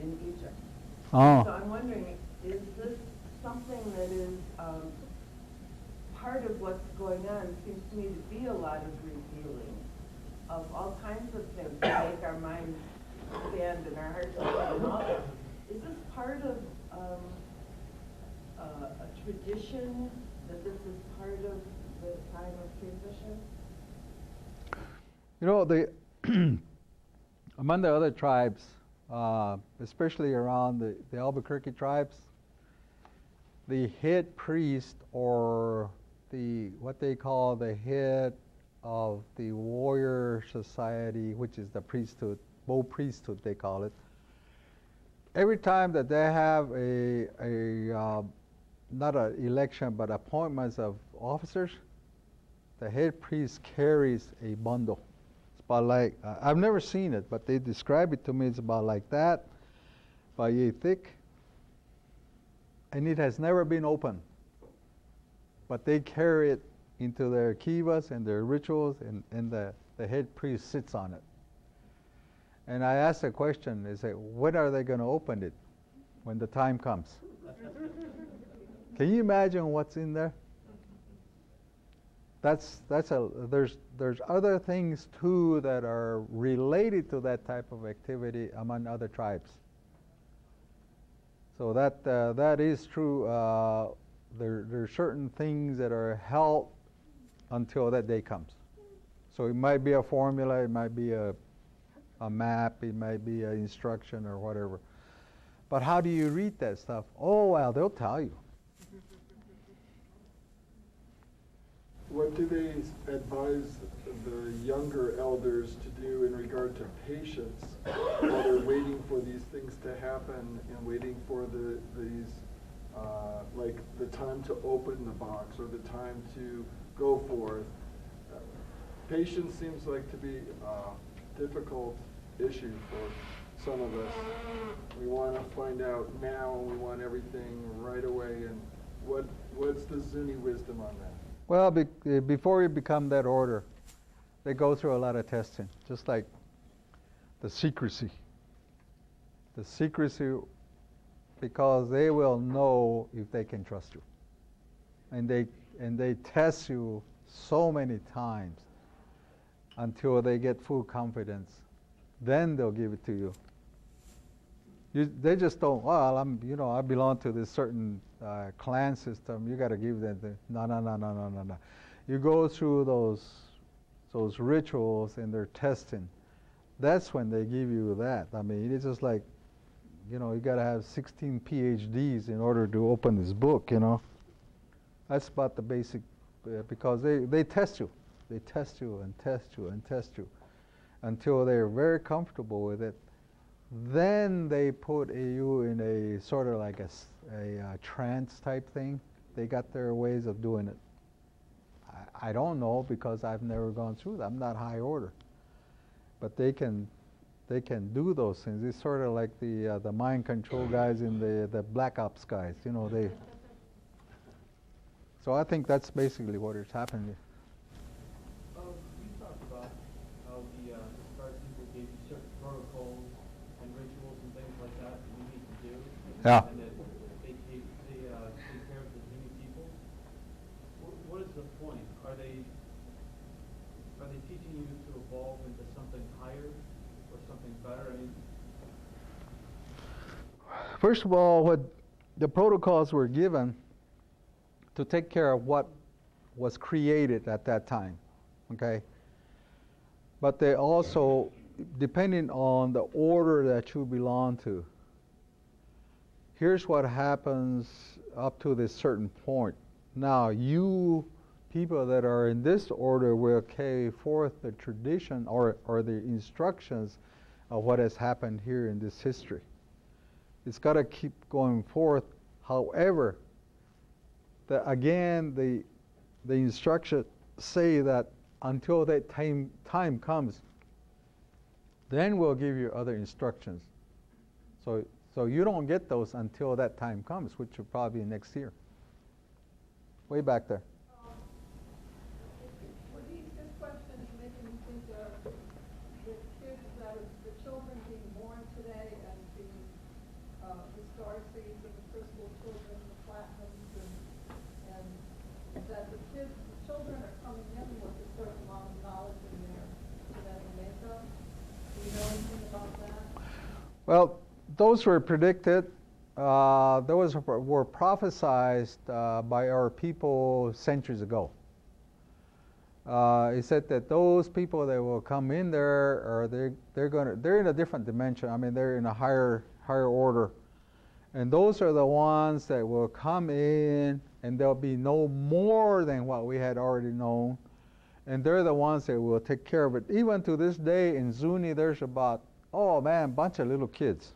in Egypt. Oh. So I'm wondering, is this something that is part of what's going on? Seems to me to be a lot of revealing of all kinds of things to make our minds expand and our hearts open and all that. Is this part of a tradition, that this is part of the time of transition? You know, among the other tribes, especially around the Albuquerque tribes, the head priest, or what they call the head of the warrior society, which is the priesthood, Bow priesthood they call it. Every time that they have not an election but appointments of officers, the head priest carries a bundle. It's about like, I've never seen it, but they describe it to me. It's about like that, about yay thick, and it has never been opened. But they carry it into their kivas and their rituals, and the head priest sits on it. And I asked a question, they say, when are they going to open it? When the time comes. Can you imagine what's in there? There's other things too that are related to that type of activity among other tribes. So that is true. There's certain things that are held until that day comes. So it might be a formula, it might be a map, it might be an instruction or whatever. But how do you read that stuff? Oh, well, they'll tell you. What do they advise the younger elders to do in regard to patience while they're waiting for these things to happen and waiting for these like the time to open the box or the time to go forth? Patience seems like to be a difficult issue for some of us. We want to find out now, and we want everything right away. And what's the Zuni wisdom on that? Well, before you become that order, they go through a lot of testing, just like the secrecy. The secrecy, because they will know if they can trust you. And they test you so many times until they get full confidence then they'll give it to you. They just don't. Well, I belong to this certain clan system. You got to give them. No. You go through those rituals and their testing. That's when they give you that. I mean, it's just like, you got to have 16 PhDs in order to open this book. That's about the basic, because they test you. They test you and test you and test you until they're very comfortable with it. Then they put you in a sort of like a trance type thing. They got their ways of doing it. I don't know because I've never gone through that. I'm not high order. But they can do those things. It's sort of like the mind control guys in the Black Ops guys. So I think that's basically what is happening. You talked about how the Star people gave you certain protocols and rituals and things like that you need to do. Yeah. And that they take care of the Zuni people. What is the point? Are they teaching you to evolve into something higher or something better? First of all, what the protocols were given to take care of what was created at that time, okay? But they also, depending on the order that you belong to, here's what happens up to this certain point. Now, you people that are in this order will carry forth the tradition or the instructions of what has happened here in this history. It's got to keep going forth. However, the instructions say that until that time comes, then we'll give you other instructions. So you don't get those until that time comes, which will probably be next year. Way back there. This question is making me think of the kids the children being born today and the star seeds and the crystal children, the platinums, and that the children are coming in with a certain amount of knowledge in their genetic makeup. Do you know anything about that? Well, those were predicted. Those were prophesied by our people centuries ago. He said that those people that will come in there, they're in a different dimension. I mean, they're in a higher order, and those are the ones that will come in, and they'll be no more than what we had already known, and they're the ones that will take care of it. Even to this day in Zuni, there's about a bunch of little kids.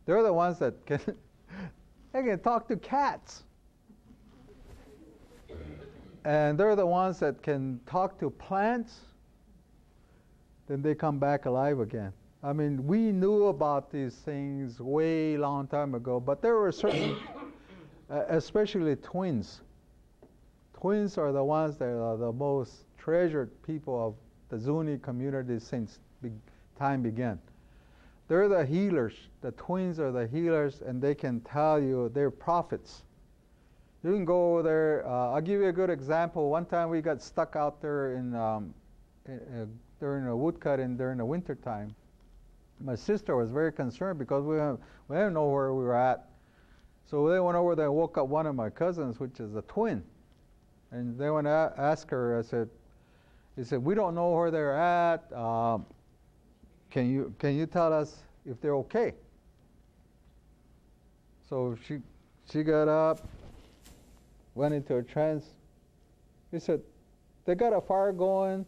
They're the ones that they can talk to cats. And they're the ones that can talk to plants, then they come back alive again. I mean, we knew about these things way long time ago, but there were certain, especially twins. Twins are the ones that are the most treasured people of the Zuni community since time began. They're the healers. The twins are the healers, and they can tell you they're prophets. You can go over there. I'll give you a good example. One time we got stuck out there during a woodcutting during the winter time. My sister was very concerned because we didn't know where we were at. So they went over there and woke up one of my cousins, which is a twin. And they went to ask her, he said, we don't know where they're at. Can you tell us if they're okay? So she got up, went into a trance. He said, they got a fire going,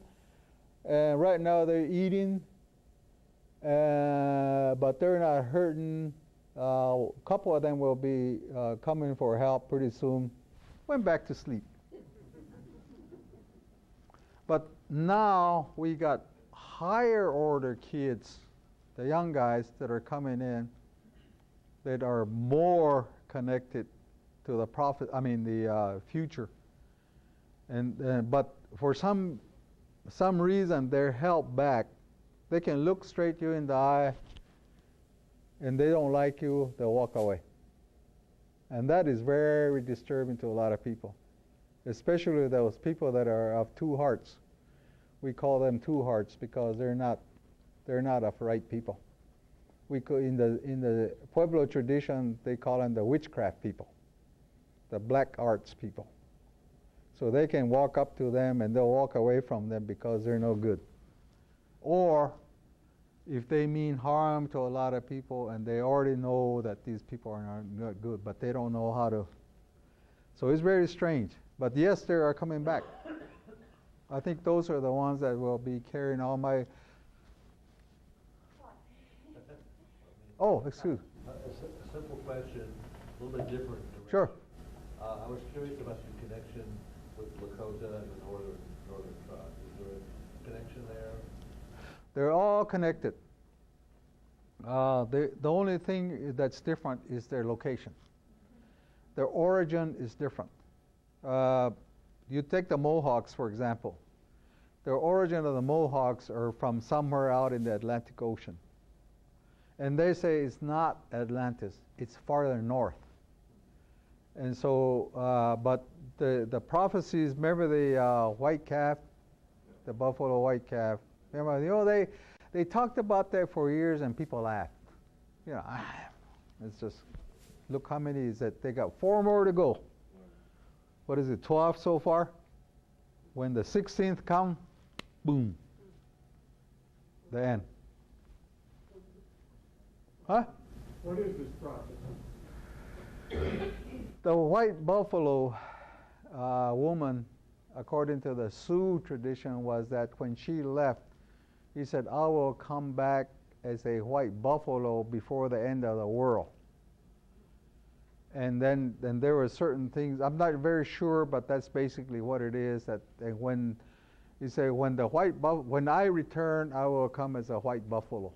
and right now they're eating, but they're not hurting. A couple of them will be coming for help pretty soon. Went back to sleep. But now we got higher order kids, the young guys that are coming in, that are more connected to the future. But for some reason they're held back. They can look straight you in the eye, and they don't like you, they'll walk away. And that is very disturbing to a lot of people, especially those people that are of two hearts. We call them two hearts because they're not They're not upright people. We could, in the Pueblo tradition, they call them the witchcraft people, the black arts people. So they can walk up to them and they'll walk away from them because they're no good. Or if they mean harm to a lot of people and they already know that these people are not good, but they don't know how to. So it's very strange. But yes, they are coming back. I think those are the ones that will be carrying all my. Oh, excuse. A simple question, a little bit different. Sure. I was curious about your connection with Lakota and the northern tribe. Is there a connection there? They're all connected. The only thing that's different is their location. Their origin is different. You take the Mohawks, for example. The origin of the Mohawks are from somewhere out in the Atlantic Ocean. And they say it's not Atlantis, it's farther north. And so, but the prophecies, remember the white calf, the buffalo white calf, remember, they talked about that for years and people laughed. It's just, look how many is that? They got 4 more to go. What is it, 12 so far? When the 16th come, boom, the end. Huh? What is this prophet? The white buffalo woman, according to the Sioux tradition, was that when she left, he said, I will come back as a white buffalo before the end of the world. And then there were certain things, I'm not very sure, but that's basically what it is. That when he said, when I return, I will come as a white buffalo.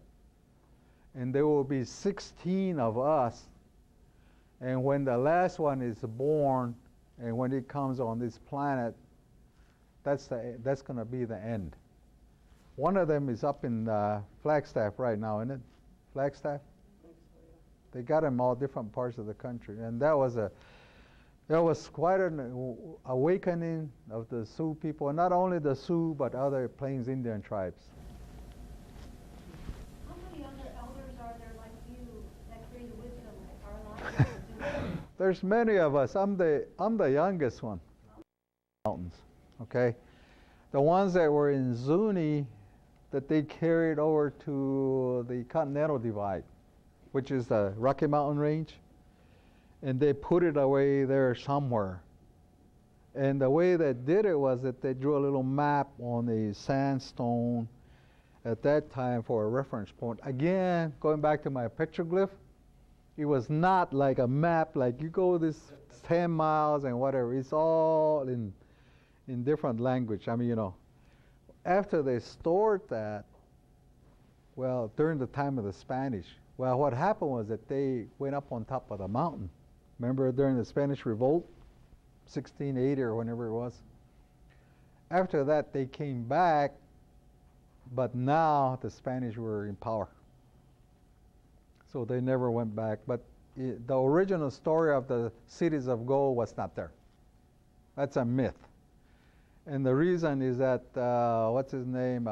And there will be 16 of us. And when the last one is born, and when it comes on this planet, that's going to be the end. One of them is up in Flagstaff right now, isn't it? Flagstaff? They got them all different parts of the country, and that was quite an awakening of the Sioux people, and not only the Sioux but other Plains Indian tribes. How many other elders are there like you that bring wisdom like our lives? There's many of us. I'm the youngest one. Mountains, okay. The ones that were in Zuni, that they carried over to the Continental Divide, which is the Rocky Mountain Range, and they put it away there somewhere. And the way they did it was that they drew a little map on the sandstone at that time for a reference point. Again, going back to my petroglyph, it was not like a map, like you go this 10 miles and whatever. It's all in different language. I mean, after they stored that, well, during the time of the Spanish, well, what happened was that they went up on top of the mountain. Remember during the Spanish Revolt, 1680 or whenever it was? After that, they came back, but now the Spanish were in power. So they never went back. But the original story of the cities of gold was not there. That's a myth. And the reason is that, what's his name?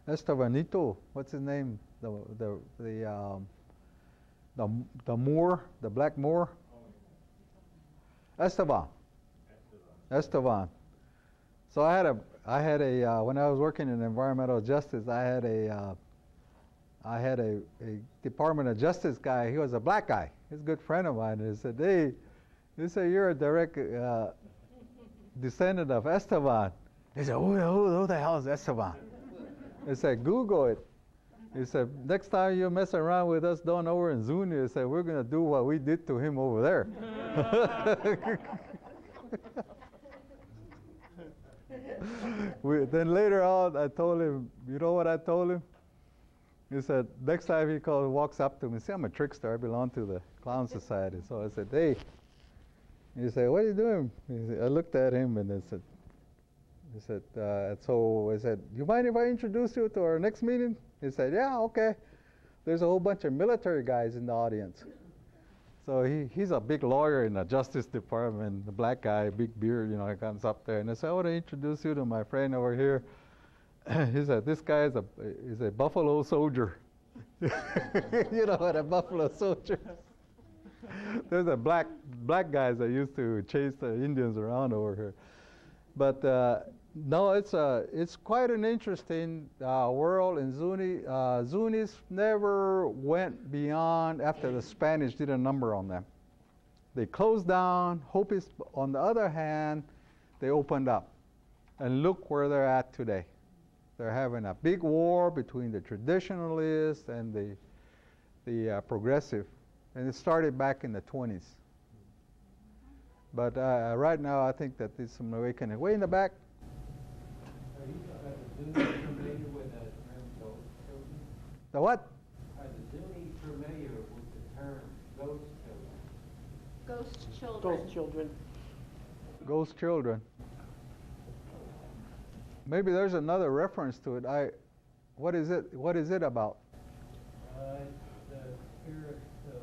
Estebanito, what's his name? The Moor, the Black Moor. Esteban. So I had a when I was working in environmental justice, I had a Department of Justice guy. He was a black guy. He's a good friend of mine. And he said, "Hey, you say you're a direct descendant of Esteban." He said, "Who the hell is Esteban?" I said, "Google it." He said, "Next time you mess around with us down over in Zuni," he said, "we're going to do what we did to him over there." Then later on, I told him, you know what I told him? He said, next time he walks up to me, see, I'm a trickster. I belong to the Clown Society. So I said, "Hey." He said, "What are you doing?" I looked at him and I said, so I said, "You mind if I introduce you to our next meeting?" He said, "Yeah, okay." There's a whole bunch of military guys in the audience. So he's a big lawyer in the Justice Department, the black guy, big beard, he comes up there. And I said, "I want to introduce you to my friend over here. he said, this guy is a buffalo soldier. You know what a buffalo soldier is? There's a black guys that used to chase the Indians around over here. But no, it's quite an interesting world in Zuni. Zunis never went beyond after the Spanish did a number on them. They closed down. Hopis, on the other hand, they opened up. And look where they're at today. They're having a big war between the traditionalists and the progressive. And it started back in the 20s. But right now, I think that there's some awakening. Way in the back. Are the Zuni familiar with the term ghost children? The what? Are the Zuni familiar with the term ghost children? Ghost children. Ghost children. Ghost children. Maybe there's another reference to it. What is it? What is it about? The spirit of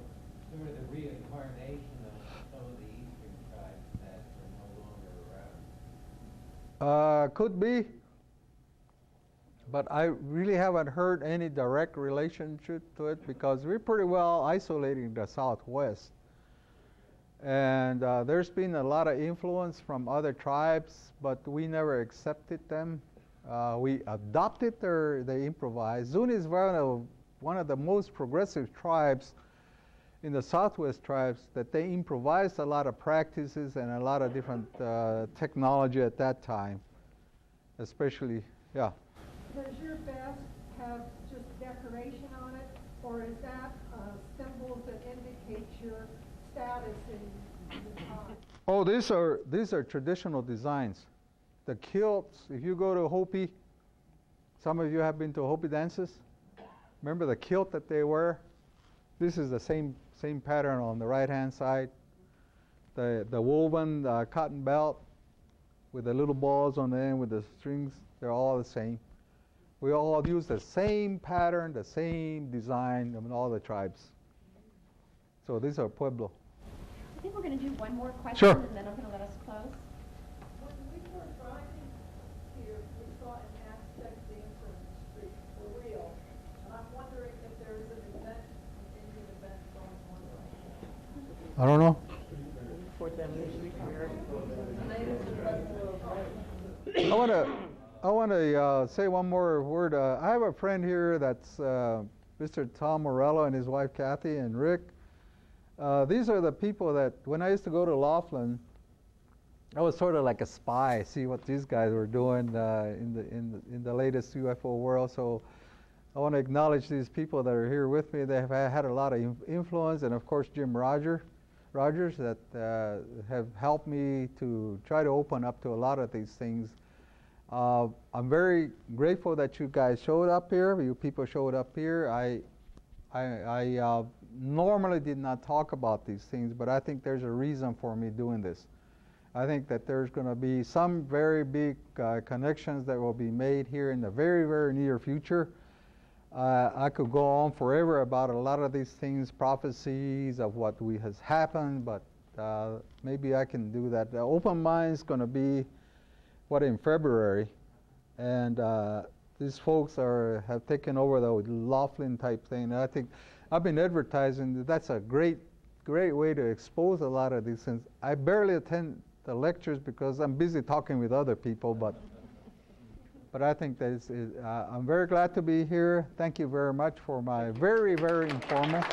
sort of the reincarnation of some of the eastern tribes that are no longer around. Could be. But I really haven't heard any direct relationship to it because we're pretty well isolating the Southwest. And there's been a lot of influence from other tribes, but we never accepted them. We adopted they improvised. Zuni is one of the most progressive tribes in the Southwest tribes that they improvised a lot of practices and a lot of different technology at that time, especially, yeah. Does your vest have just decoration on it, or is that symbols that indicate your status in the time? Oh, these are traditional designs. The kilts, if you go to Hopi, some of you have been to Hopi dances. Remember the kilt that they wear? This is the same pattern on the right-hand side. The woven cotton belt with the little balls on the end with the strings, they're all the same. We all use the same pattern, the same design in all the tribes. So these are Pueblo. I think we're going to do one more question, Sure. and then I'm going to let us close. When we were driving here, we saw an Aztec dancer in the street for real. And I'm wondering if there is an event, an Indian event going on right now. I don't know. I want to say one more word. I have a friend here that's Mr. Tom Morello and his wife Kathy and Rick. These are the people that when I used to go to Laughlin, I was sort of like a spy, see what these guys were doing in the latest UFO world. So I want to acknowledge these people that are here with me. They have had a lot of influence, and of course Jim Rogers that have helped me to try to open up to a lot of these things. I'm very grateful that you guys showed up here. You people showed up here. I normally did not talk about these things, but I think there's a reason for me doing this. I think that there's going to be some very big connections that will be made here in the very, very near future. I could go on forever about a lot of these things, prophecies of what has happened, but maybe I can do that. The Open Mind is going to be in February, and these folks have taken over the Laughlin type thing. And I think I've been advertising that's a great way to expose a lot of these things. I barely attend the lectures because I'm busy talking with other people, but I think that I'm very glad to be here. Thank you very much for my very, very informal.